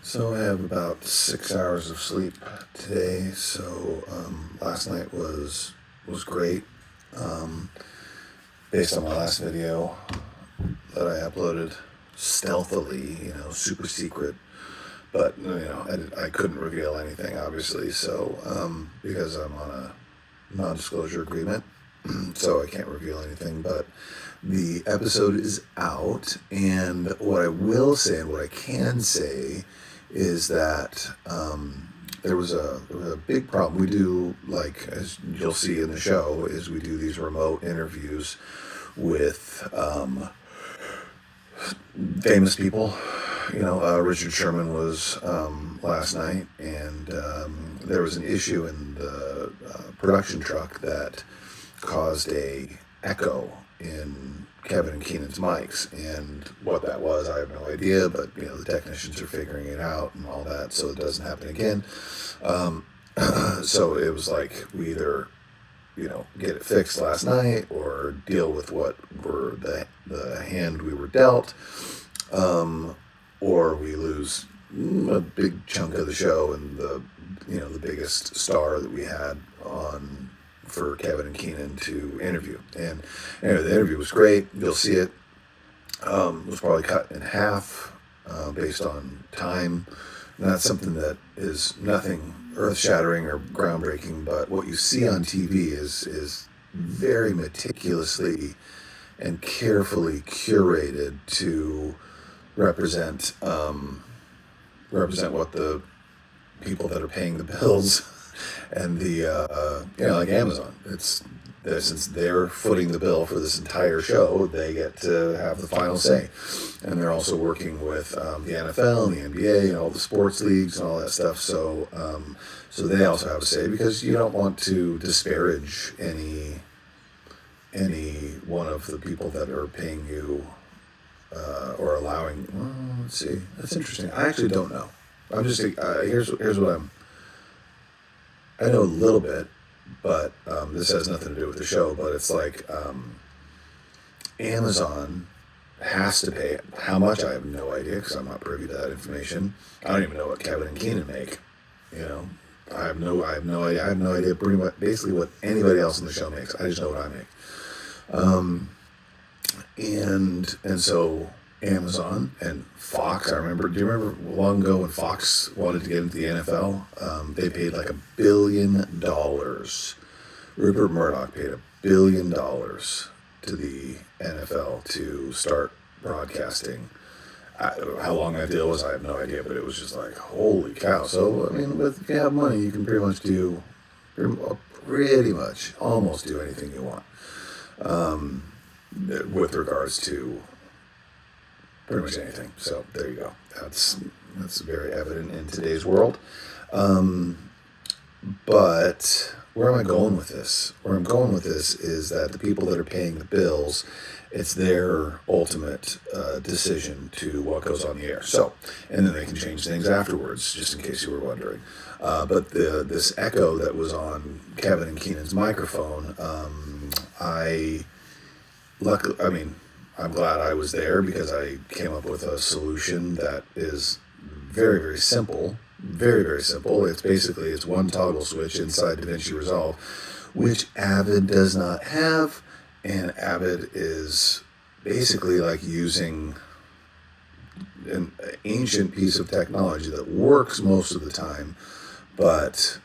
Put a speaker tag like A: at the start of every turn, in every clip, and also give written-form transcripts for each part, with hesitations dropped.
A: So I have about 6 hours of sleep today. So last night was great. Um, Based on my last video that I uploaded stealthily, super secret. But I couldn't reveal anything, obviously. So because I'm on a non-disclosure agreement, so I can't reveal anything. But the episode is out, and what I will say and what I can say is that there was a big problem. We do, like, as you'll see in the show, is we do these remote interviews with famous people. Richard Sherman was last night, and there was an issue in the production truck that caused a echo in Kevin and Keenan's mics, and what that was, I have no idea, but the technicians are figuring it out and all that, so it doesn't happen again. So it was like we either get it fixed last night or deal with what were the hand we were dealt, or we lose a big chunk of the show and the biggest star that we had on for Kevin and Keenan to interview. And anyway, the interview was great. You'll see it. It was probably cut in half based on time. And that's something that is nothing earth-shattering or groundbreaking, but what you see on TV is very meticulously and carefully curated to represent what the people that are paying the bills and like Amazon. Since they're footing the bill for this entire show, they get to have the final say. And they're also working with the NFL and the NBA and all the sports leagues and all that stuff. So they also have a say, because you don't want to disparage any one of the people that are paying you or allowing. Well, let's see. That's interesting. I actually don't know. I'm just here's what I know a little bit, but this has nothing to do with the show. But it's like Amazon has to pay. How much, I have no idea, because I'm not privy to that information. I don't even know what Kevin and Keenan make. I have no idea. I have no idea pretty much basically what anybody else in the show makes. I just know what I make. And so Amazon and Fox, do you remember long ago when Fox wanted to get into the NFL? They paid like $1 billion. Rupert Murdoch paid $1 billion to the NFL to start broadcasting. How long that deal was, I have no idea, but it was just like, holy cow. So, if you have money, you can pretty much almost do anything you want with regards to pretty much anything. So there you go. That's very evident in today's world. But where am I going with this? Where I'm going with this is that the people that are paying the bills, it's their ultimate decision to what goes on the air. So, and then they can change things afterwards, just in case you were wondering. But this echo that was on Kevin and Keenan's microphone, I'm glad I was there, because I came up with a solution that is very, very simple. Very, very simple. It's one toggle switch inside DaVinci Resolve, which Avid does not have. And Avid is basically like using an ancient piece of technology that works most of the time, but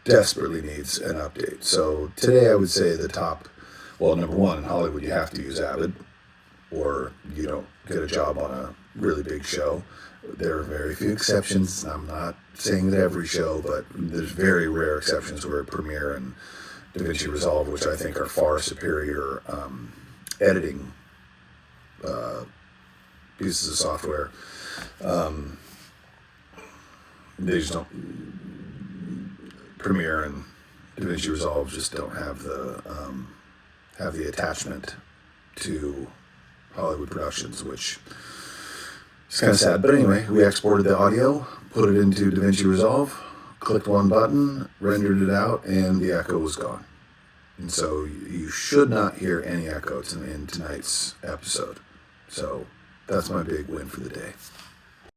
A: desperately needs an update. So today I would say number one, in Hollywood you have to use Avid, or you don't get a job on a really big show. There are very few exceptions. I'm not saying that every show, but there's very rare exceptions where Premiere and DaVinci Resolve, which I think are far superior editing pieces of software, they just don't. Premiere and DaVinci Resolve just don't have the attachment to Hollywood productions, which is kind of sad. But anyway, we exported the audio, put it into DaVinci Resolve, clicked one button, rendered it out, and the echo was gone. And so you should not hear any echo in tonight's episode. So that's my big win for the day.